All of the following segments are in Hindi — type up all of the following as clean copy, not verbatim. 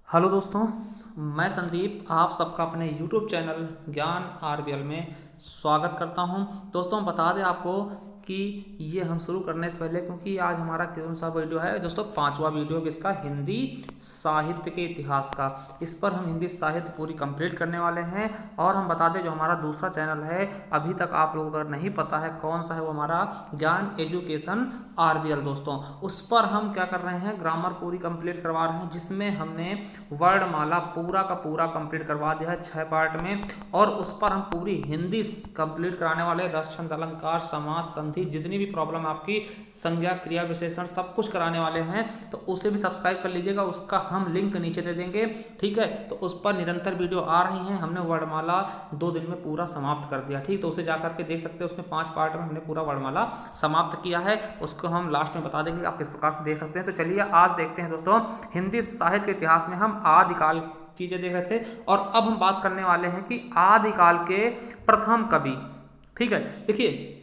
हेलो दोस्तों, मैं संदीप आप सबका अपने यूट्यूब चैनल ज्ञान आरबीएल में स्वागत करता हूं। दोस्तों बता दें आपको कि ये हम शुरू करने से पहले, क्योंकि आज हमारा कौन सा वीडियो है दोस्तों, पांचवा वीडियो किसका, हिंदी साहित्य के इतिहास का। इस पर हम हिंदी साहित्य पूरी कंप्लीट करने वाले हैं। और हम बता दें जो हमारा दूसरा चैनल है, अभी तक आप लोगों को अगर नहीं पता है कौन सा है, वो हमारा ज्ञान एजुकेशन आरबीएल दोस्तों। उस पर हम क्या कर रहे हैं, ग्रामर पूरी कंप्लीट करवा रहे हैं, जिसमें हमने वर्णमाला पूरा का पूरा कंप्लीट करवा दिया है 6 पार्ट में। और उस पर हम पूरी हिंदी कंप्लीट कराने वाले, रस छंद अलंकार समास संधि जितनी भी प्रॉब्लम आपकी, संज्ञा क्रिया विशेषण सब कुछ कराने वाले हैं। तो उसे भी सब्सक्राइब कर लीजिएगा, उसका हम लिंक नीचे दे देंगे, ठीक है। तो उस पर निरंतर वीडियो आ रही हैं। हमने वर्णमाला 2 दिन में पूरा समाप्त कर दिया, ठीक। तो उसे जाकर के देख सकते हैं, उसमें 5 पार्ट में हमने पूरा वर्णमाला समाप्त किया है। उसको हम लास्ट में बता देंगे आप किस प्रकार से देख सकते हैं। तो चलिए आज देखते हैं दोस्तों, हिंदी साहित्य के इतिहास में हम आदिकाल चीजें देख रहे थे, और अब हम बात करने वाले हैं कि आदिकाल के प्रथम कवि, ठीक है। देखिए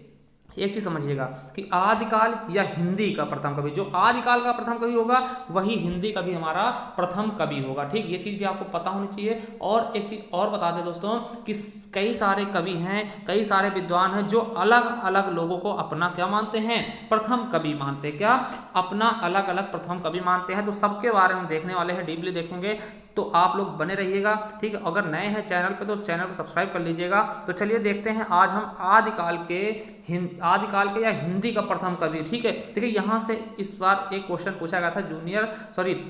एक चीज समझिएगा कि आदिकाल या हिंदी का प्रथम कवि, जो आदिकाल का प्रथम कवि होगा वही हिंदी का भी हमारा प्रथम कवि होगा, ठीक। ये चीज भी आपको पता होनी चाहिए। और एक चीज और बता दें दोस्तों कि कई सारे कवि हैं, कई सारे विद्वान हैं जो अलग अलग लोगों को अपना क्या मानते हैं, प्रथम कवि मानते हैं। क्या अपना अलग अलग प्रथम कवि मानते हैं। तो सबके बारे में देखने वाले हैं, डीपली देखेंगे। तो आप लोग बने रहिएगा, ठीक है। अगर नए हैं चैनल पे तो चैनल को सब्सक्राइब कर लीजिएगा। तो चलिए देखते हैं आज हम आदिकाल के या हिंदी का प्रथम कवि, ठीक है। देखिए यहाँ से इस बार एक क्वेश्चन पूछा गया था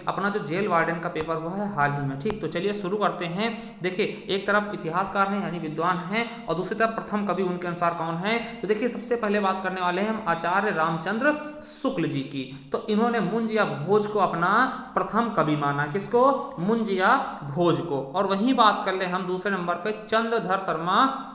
अपना जो जेल वार्डन का पेपर हुआ है हाल ही में, ठीक। तो चलिए शुरू करते हैं। देखिए एक तरफ इतिहासकार हैं यानी विद्वान हैं, और दूसरी तरफ प्रथम कवि उनके अनुसार कौन है। तो देखिए सबसे पहले बात करने वाले हैं हम आचार्य रामचंद्र शुक्ल जी की। तो इन्होंने मुंज या भोज को अपना प्रथम कवि माना। किसको, मुंज या भोज को। और वहीं बात कर ले हम दूसरे नंबर पे चंद्रधर शर्मा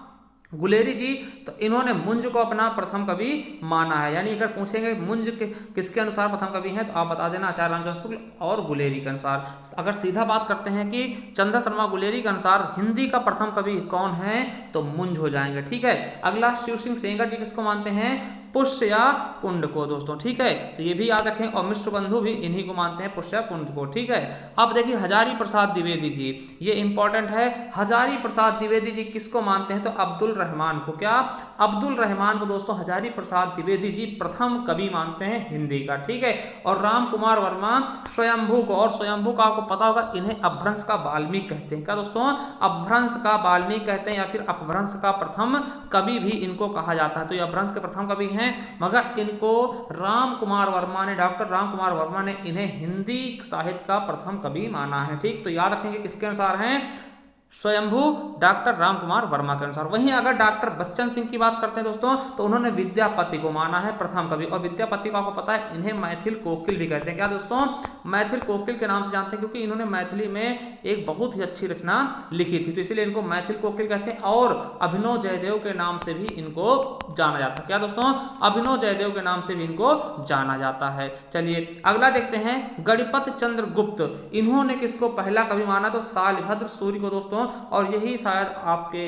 गुलेरी जी। तो इन्होंने मुंज को अपना प्रथम कवि माना है। यानी अगर पूछेंगे मुंज किसके अनुसार प्रथम कवि हैं, तो आप बता देना आचार्य रामचंद्र शुक्ल और गुलेरी के अनुसार। अगर सीधा बात करते हैं कि चंद्र शर्मा गुलेरी के अनुसार हिंदी का प्रथम कवि कौन है, तो मुंज हो जाएंगे, ठीक है। अगला शिव सिंह सेंगर जी किसको मानते हैं, पुष्य या पुंड को दोस्तों, ठीक है। तो ये भी याद रखें। और मिश्र बंधु भी इन्हीं को मानते हैं, पुष्य या पुंड को, ठीक है। अब देखिए हजारी प्रसाद द्विवेदी जी, ये इंपॉर्टेंट है। हजारी प्रसाद द्विवेदी जी किसको मानते हैं, तो अब्दुल रहमान को। क्या, अब्दुल रहमान को दोस्तों हजारी प्रसाद द्विवेदी जी प्रथम कवि मानते हैं हिंदी का, ठीक है। और राम कुमार वर्मा स्वयंभू को, और स्वयंभू का आपको पता होगा इन्हें अपभ्रंश का वाल्मीकि कहते हैं। क्या दोस्तों, अपभ्रंश का वाल्मीकि कहते हैं, या फिर अपभ्रंश का प्रथम कवि भी इनको कहा जाता है। तो ये अपभ्रंश के प्रथम कवि हैं, मगर इनको राम कुमार वर्मा ने, डॉक्टर राम कुमार वर्मा ने इन्हें हिंदी साहित्य का प्रथम कवि माना है, ठीक। तो याद रखेंगे किसके अनुसार हैं, स्वयंभू डॉक्टर राम कुमार वर्मा के अनुसार। वहीं अगर डॉक्टर बच्चन सिंह की बात करते हैं दोस्तों, तो उन्होंने विद्यापति को माना है प्रथम कवि। और विद्यापति को आपको पता है इन्हें मैथिल कोकिल भी कहते हैं। क्या दोस्तों, मैथिल कोकिल के नाम से जानते हैं, क्योंकि इन्होंने मैथिली में एक बहुत ही अच्छी रचना लिखी थी, तो इसलिए इनको मैथिल कोकिल कहते हैं। और अभिनव जयदेव के नाम से भी इनको जाना जाता है। क्या दोस्तों, अभिनव जयदेव के नाम से भी इनको जाना जाता है। चलिए अगला देखते हैं, गणपत चंद्र गुप्त। इन्होंने किसको पहला कवि माना, तो शालिभद्र सूर्य को दोस्तों। और यही शायद आपके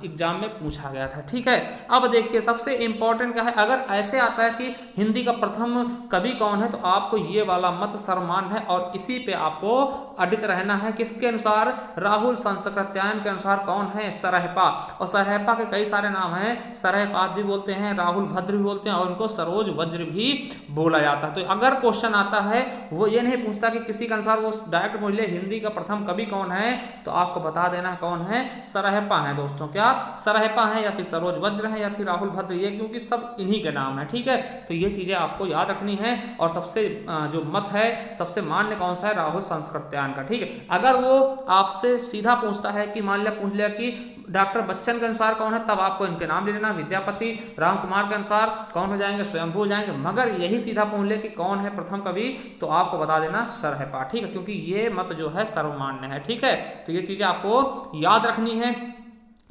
एग्जाम में पूछा गया था, ठीक है। अब देखिए सबसे इंपॉर्टेंट क्या है, अगर ऐसे आता है कि हिंदी का प्रथम कवि कौन है, तो आपको ये वाला मत सर्वमान्य है, और इसी पे आपको अडित रहना है। किसके अनुसार, राहुल संस्कृत्यायन के अनुसार कौन है, सरहपा। और सरहपा के कई सारे नाम हैं, सरहपाद भी बोलते हैं, राहुल भद्र भी बोलते हैं, और उनको सरोज वज्र भी बोला जाता है। तो अगर क्वेश्चन आता है, वो ये नहीं पूछता कि किसी के अनुसार, वो डायरेक्ट बोल ले हिंदी का प्रथम कवि कौन है, तो आपको बता देना कौन है, सरहपा है दोस्तों। क्या सरहपा है, या फिर सरोज वज्र है, या फिर राहुल भद्र, ये क्योंकि सब इन्हीं के नाम है, ठीक है। तो ये चीजें आपको याद रखनी है। और सबसे जो मत है, सबसे मान्य कौन सा है, राहुल संस्कृत्यायन का, ठीक है। अगर वो आपसे सीधा पूछता है कि मान लिया पूछ लिया कि डॉक्टर बच्चन के अनुसार कौन है, तब आपको इनके नाम ले लेना, विद्यापति, राम कुमार के अनुसार कौन हो जाएंगे, स्वयंभू हो जाएंगे। मगर यही सीधा पूछ ले कि कौन है प्रथम कवि, तो आपको बता देना सरहपा, ठीक है, क्योंकि ये मत जो है सर्वमान्य है, ठीक है। तो ये चीजें आपको याद रखनी है।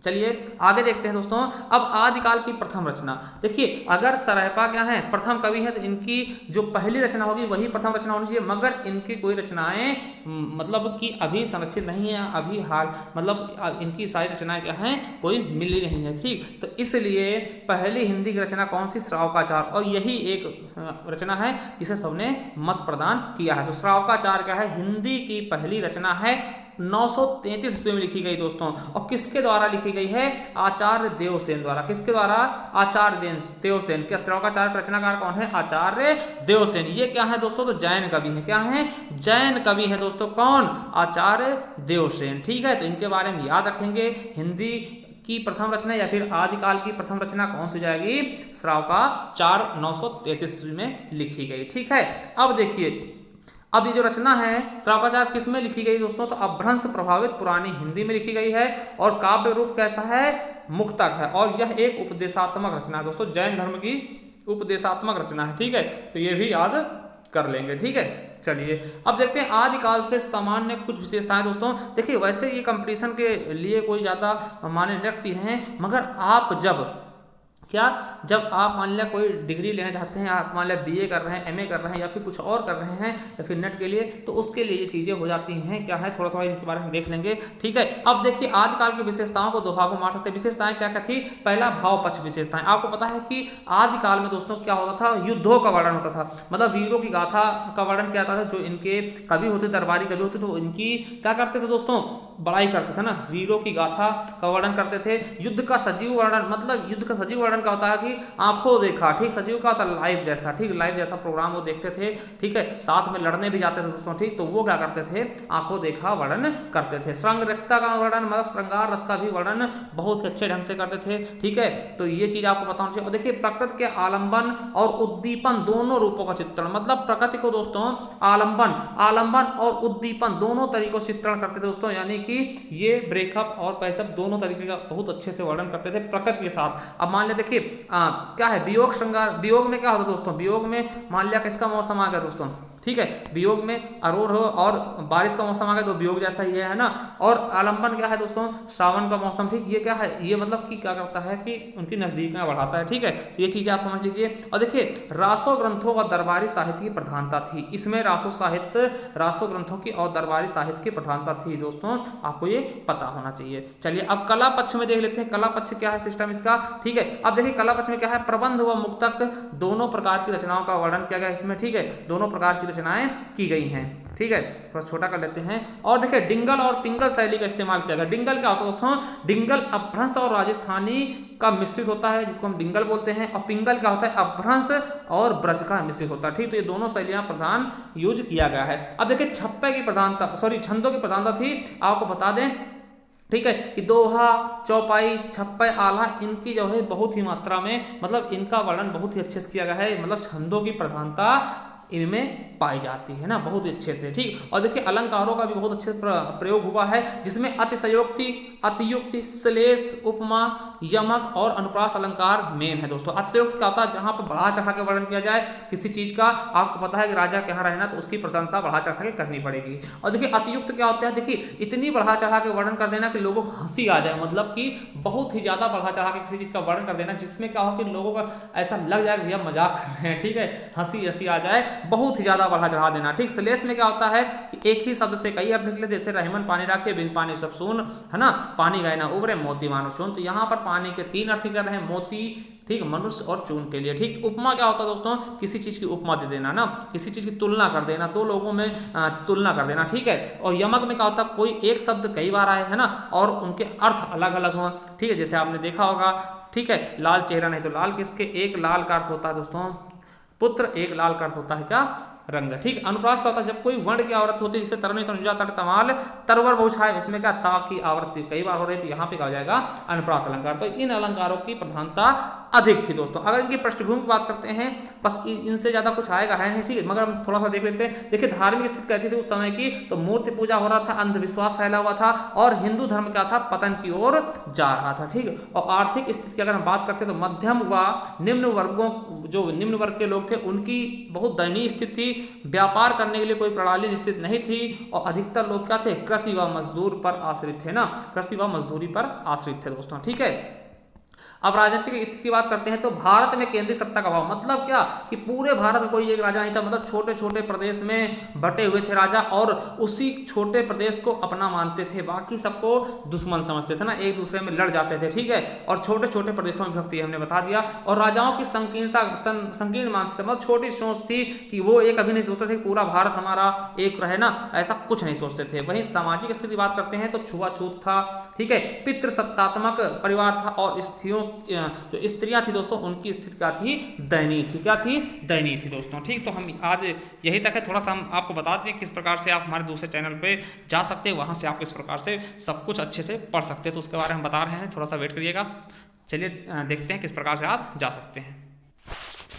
चलिए आगे देखते हैं दोस्तों। अब आदिकाल की प्रथम रचना, देखिए अगर सरहपा क्या है प्रथम कवि है तो इनकी जो पहली रचना होगी वही प्रथम रचना होनी चाहिए, मगर इनकी कोई रचनाएं मतलब कि अभी संरक्षित नहीं है, अभी हाल मतलब इनकी सारी रचनाएं क्या हैं कोई मिली नहीं है। ठीक, तो इसलिए पहली हिंदी की रचना कौन सी, श्रावकाचार, और यही एक रचना है जिसे सबने मत प्रदान किया है। तो श्रावकाचार क्या है, हिंदी की पहली रचना है, 933 ईस्वी में लिखी गई दोस्तों। और किसके द्वारा लिखी गई है, आचार्य देवसेन द्वारा। किसके द्वारा, आचार्य देवसेन। क्या श्रावकाचार का रचनाकार कौन है, आचार्य देवसेन। ये क्या है दोस्तों, तो जैन कवि है। क्या है, जैन कवि है दोस्तों। कौन, आचार्य देवसेन। ठीक है, तो इनके बारे में याद रखेंगे। हिंदी की प्रथम रचना या फिर आदिकाल की प्रथम रचना कौन सी जाएगी, श्रावकाचार 933 ईस्वी में लिखी गई। ठीक है, अब देखिए अब ये जो रचना है श्रावकाचार किस में लिखी गई दोस्तों, तो अपभ्रंश प्रभावित पुरानी हिंदी में लिखी गई है, और काव्य रूप कैसा है, मुक्तक है, और यह एक उपदेशात्मक रचना है दोस्तों, जैन धर्म की उपदेशात्मक रचना है। ठीक है, तो ये भी याद कर लेंगे। ठीक है, चलिए अब देखते हैं आदिकाल से सामान्य कुछ विशेषताएं दोस्तों। देखिए वैसे ये कंपटीशन के लिए कोई ज़्यादा माने रखती हैं, मगर आप जब आप मान लिया कोई डिग्री लेना चाहते हैं, आप मान लिया बीए कर रहे हैं, एमए कर रहे हैं, या फिर कुछ और कर रहे हैं, या फिर नेट के लिए, तो उसके लिए ये चीज़ें हो जाती हैं। क्या है, थोड़ा थोड़ा इनके बारे में देख लेंगे। ठीक है, अब देखिए आदिकाल की विशेषताओं को दो भागों में बांट सकते हैं। विशेषताएं क्या क्या थी, पहला भाव पक्ष विशेषताएं। आपको पता है कि आदिकाल में दोस्तों क्या होता था, युद्धों का वर्णन होता था, मतलब वीरों की गाथा का वर्णन किया जाता था। जो इनके कवि होते, दरबारी कवि होते, तो इनकी क्या करते थे दोस्तों, बड़ाई करते थे ना, वीरों की गाथा का वर्णन करते थे। युद्ध का सजीव वर्णन, मतलब युद्ध का सजीव वर्णन क्या होता है कि आंखों देखा, ठीक, सजीव का होता है लाइव जैसा, ठीक, लाइव जैसा प्रोग्राम वो देखते थे। ठीक है, साथ में लड़ने भी जाते थे दोस्तों। ठीक, तो वो क्या करते थे, आंखों देखा वर्णन करते थे। श्रृंगारता का वर्णन, मतलब श्रृंगार रस का भी वर्णन बहुत अच्छे ढंग से करते थे। ठीक है, तो ये चीज आपको पता होना चाहिए। और देखिए प्रकृति के आलंबन और उद्दीपन दोनों रूपों का चित्रण, मतलब प्रकृति को दोस्तों आलंबन और उद्दीपन दोनों तरीकों से चित्रण करते थे दोस्तों, यानी कि ये ब्रेकअप और पैचअप दोनों तरीके का बहुत अच्छे से वर्णन करते थे प्रकृति के साथ। अब मान लिया देखिए क्या है, वियोग श्रृंगार। वियोग में क्या होता है दोस्तों, वियोग में मान लिया किसका मौसम आ गया दोस्तों, ठीक है, वियोग में अरोर हो और बारिश का मौसम आ गया तो वियोग जैसा ही है ना। और आलंबन क्या है दोस्तों, सावन का मौसम। ठीक, ये क्या है, ये मतलब कि क्या करता है कि उनकी नजदीकियां बढ़ाता है। ठीक है, ये चीजें आप समझ लीजिए। और देखिए रासो ग्रंथों और दरबारी साहित्य की प्रधानता थी इसमें, रासो ग्रंथों की और दरबारी साहित्य की प्रधानता थी दोस्तों, आपको ये पता होना चाहिए। चलिए अब कला पक्ष में देख लेते हैं, कला पक्ष क्या है सिस्टम इसका। ठीक है, अब देखिए कला पक्ष में क्या है, प्रबंध व मुक्तक दोनों प्रकार की रचनाओं का वर्णन किया गया इसमें। ठीक है, दोनों प्रकार की रचनाएं की गई हैं। ठीक है, थोड़ा छोटा कर लेते हैं। और देखिए डिंगल और पिंगल शैली का इस्तेमाल किया गया। डिंगल क्या होता है दोस्तों, डिंगल अपभ्रंश और राजस्थानी का मिश्रित होता है, जिसको हम डिंगल बोलते हैं। और पिंगल क्या होता है, अपभ्रंश और ब्रज का मिश्रित होता है। ठीक, तो ये दोनों शैलियां प्रधान यूज किया गया है। अब देखिए छप्पे की प्रधानता, छंदों की प्रधानता थी, आपको बता दें। ठीक है, कि दोहा, चौपाई, छप्पे, आला, इनकी जो है बहुत ही मात्रा में, मतलब इनका वर्णन बहुत ही अच्छे से किया गया है। मतलब छंदों की प्रधानता इनमें पाई जाती है ना, बहुत ही अच्छे से। ठीक, और देखिए अलंकारों का भी बहुत अच्छे प्रयोग हुआ है, जिसमें अतिशयोक्ति, अतियुक्ति, श्लेष, उपमा, यमक और अनुप्रास अलंकार मेन है दोस्तों। अतिशयोक्ति क्या होता है, जहां पर बढ़ा चढ़ा के वर्णन किया जाए किसी चीज का। आपको पता है कि राजा के यहाँ रहना तो उसकी प्रशंसा बढ़ा चढ़ा के करनी पड़ेगी। और देखिए अतियुक्त क्या होता है, देखिए इतनी बढ़ा चढ़ा के वर्णन कर देना कि लोगों को हंसी आ जाए, मतलब कि बहुत ही ज्यादा बढ़ा चढ़ा के किसी चीज का वर्णन कर देना जिसमें क्या हो कि लोगों का ऐसा लग जाए कि भैया मजाक कर रहे हैं। ठीक है, हंसी आ जाए, बहुत ही ज्यादा बढ़ा चढ़ा देना। ठीक, श्लेष में क्या होता है कि एक ही शब्द से कई अर्थ निकले, जैसे रहमन पानी राखे, बिन पानी सब सून, है ना, पानी गए ना उबरे, मोती मानो चून। तो यहाँ पर पानी के 3 अर्थ कर रहे हैं, मोती, ठीक, मनुष्य और चून के लिए। ठीक, उपमा क्या होता है दोस्तों, किसी चीज की उपमा दे देना ना, किसी चीज की तुलना कर देना, दो लोगों में तुलना कर देना। ठीक है, और यमक में क्या होता है, कोई एक शब्द कई बार आए, है ना, और उनके अर्थ अलग अलग हो। ठीक है, जैसे आपने देखा होगा, ठीक है, लाल चेहरा नहीं तो लाल किसके, एक लाल का अर्थ होता है दोस्तों पुत्र, एक लाल का अर्थ होता है क्या, रंग। ठीक, अनुप्रास का होता है जब कोई वर्ण की आवृत्ति होती है, जैसे तरनी, तनुजा, तर, तमाल, तरवर, बहुछाय, इसमें क्या ता की आवृत्ति कई बार हो रही है, तो यहाँ पे क्या हो जाएगा अनुप्रास अलंकार। तो इन अलंकारों की प्रधानता अधिक थी दोस्तों। अगर इनकी पृष्ठभूमि की बात करते हैं, बस इनसे ज़्यादा कुछ आएगा है नहीं, ठीक है, मगर हम थोड़ा सा देख लेते हैं। देखिए धार्मिक स्थिति कैसी थी उस समय की, तो मूर्ति पूजा हो रहा था, अंधविश्वास फैला हुआ था और हिंदू धर्म क्या था, पतन की ओर जा रहा था, ठीक है। और आर्थिक स्थिति की अगर हम बात करते हैं तो मध्यम व निम्न वर्गों, जो निम्न वर्ग के लोग थे उनकी बहुत दयनीय स्थिति थी। व्यापार करने के लिए कोई प्रणाली निश्चित नहीं थी और अधिकतर लोग क्या थे, कृषि व मजदूर पर आश्रित थे ना, कृषि व मजदूरी पर आश्रित थे दोस्तों, ठीक है। अब राजनीतिक स्थिति की बात करते हैं तो भारत में केंद्रीय सत्ता का अभाव, मतलब क्या कि पूरे भारत में कोई एक राजा नहीं था, मतलब छोटे छोटे प्रदेश में बटे हुए थे राजा और उसी छोटे प्रदेश को अपना मानते थे, बाकी सबको दुश्मन समझते थे ना, एक दूसरे में लड़ जाते थे, ठीक है। और छोटे छोटे प्रदेशों में विभक्ति हमने बता दिया। और राजाओं की संकीर्ण मानसिकता, मतलब छोटी सोच थी कि वो एक अभी नहीं सोचते थे पूरा भारत हमारा एक रहे ना, ऐसा कुछ नहीं सोचते थे। वहीं सामाजिक स्थिति बात करते हैं तो छुआछूत था, ठीक है, पितृसत्तात्मक परिवार था और स्त्रियों, जो स्त्रियां थी दोस्तों उनकी स्थिति क्या थी, दयनीय थी, क्या थी, दयनीय थी दोस्तों, ठीक। तो हम आज यही तक है, थोड़ा सा हम आपको बता दें किस प्रकार से आप हमारे दूसरे चैनल पे जा सकते हैं, वहां से आप किस प्रकार से सब कुछ अच्छे से पढ़ सकते हैं, तो उसके बारे में बता रहे हैं, थोड़ा सा वेट करिएगा। चलिए देखते हैं किस प्रकार से आप जा सकते हैं।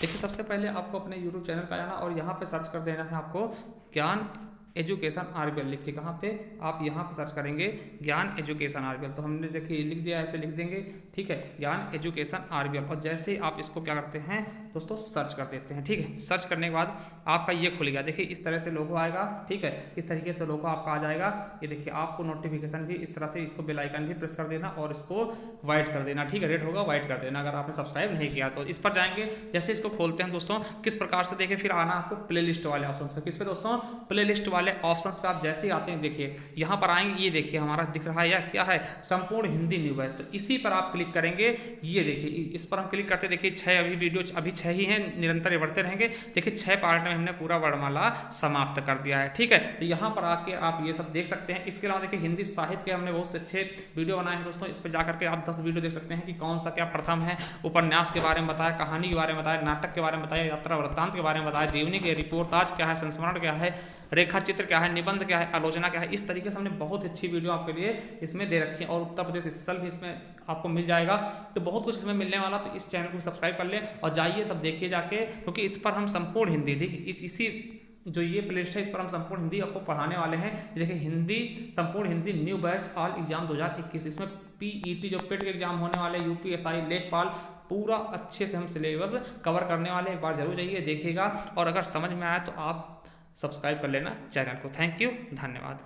देखिए सबसे पहले आपको अपने YouTube चैनल पर आना और यहाँ पे सर्च कर देना है आपको ज्ञान एजुकेशन आरबीएल लिख के, कहाँ पे, आप यहाँ पे सर्च करेंगे ज्ञान एजुकेशन आरबीएल, तो हमने देखिए लिख दिया, ऐसे लिख देंगे, ठीक है, ज्ञान एजुकेशन आरबीएल। और जैसे ही आप इसको क्या करते हैं दोस्तों, सर्च कर देते हैं, ठीक है। सर्च करने के बाद आपका ये खुल गया, देखिए इस तरह से लोगो आएगा, ठीक है, इस तरीके से लोगो आपका आ जाएगा। ये देखिए आपको नोटिफिकेशन भी इस तरह से, इसको बेल आइकन भी प्रेस कर देना और इसको व्हाइट कर देना, ठीक है, रेड होगा व्हाइट कर देना अगर आपने सब्सक्राइब नहीं किया तो। इस पर जाएंगे, जैसे इसको खोलते हैं दोस्तों, किस प्रकार से देखिए, फिर आना आपको प्ले लिस्ट वाले ऑप्शन पे। किस पे दोस्तों, प्ले लिस्ट वाले ऑप्शन पे आप जैसे ही आते हैं, देखिए यहाँ पर आएंगे, ये देखिए हमारा दिख रहा है या क्या है, संपूर्ण हिंदी न्यू बैच, तो इसी पर आप क्लिक करेंगे। ये देखिए इस पर हम क्लिक करते, देखिए 6 अभी वीडियो अभी 6 ही हैं, निरंतर बढ़ते रहेंगे। देखिए 6 पार्ट में हमने पूरा वर्णमाला समाप्त कर दिया है, ठीक है। तो यहाँ पर आके आप ये सब देख सकते हैं। इसके अलावा देखिए हिंदी साहित्य के हमने बहुत अच्छे वीडियो बनाए हैं दोस्तों, इस पर जाकर के आप 10 वीडियो देख सकते हैं कि कौन सा क्या प्रथम है, उपन्यास के बारे में बताया, कहानी के बारे में बताया, नाटक के बारे में बताया, यात्रा वृत्तांत के बारे में बताया, जीवनी के रिपोर्टाज क्या है, संस्मरण क्या है, रेखा चित्र क्या है, निबंध क्या है, आलोचना क्या है। इस तरीके से हमने बहुत अच्छी वीडियो आपके लिए इसमें दे रखी है और उत्तर प्रदेश स्पेशल भी इसमें आपको मिल जाएगा, तो बहुत कुछ इसमें मिलने वाला। तो इस चैनल को सब्सक्राइब कर ले और जाइए सब देखिए जाके, क्योंकि इस पर हम संपूर्ण हिंदी, देखिए इसी जो ये प्लेलिस्ट है इस पर हम संपूर्ण हिंदी आपको पढ़ाने वाले हैं। देखिए हिंदी, संपूर्ण Hindi new batch all exam 2021, इसमें पीईटी जो पेट के एग्जाम होने वाले, यूपीएसआई, लेखपाल, पूरा अच्छे से हम सिलेबस कवर करने वाले। एक बार जरूर जाइए देखिएगा और अगर समझ में आया तो आप सब्सक्राइब कर लेना चैनल को। थैंक यू, धन्यवाद।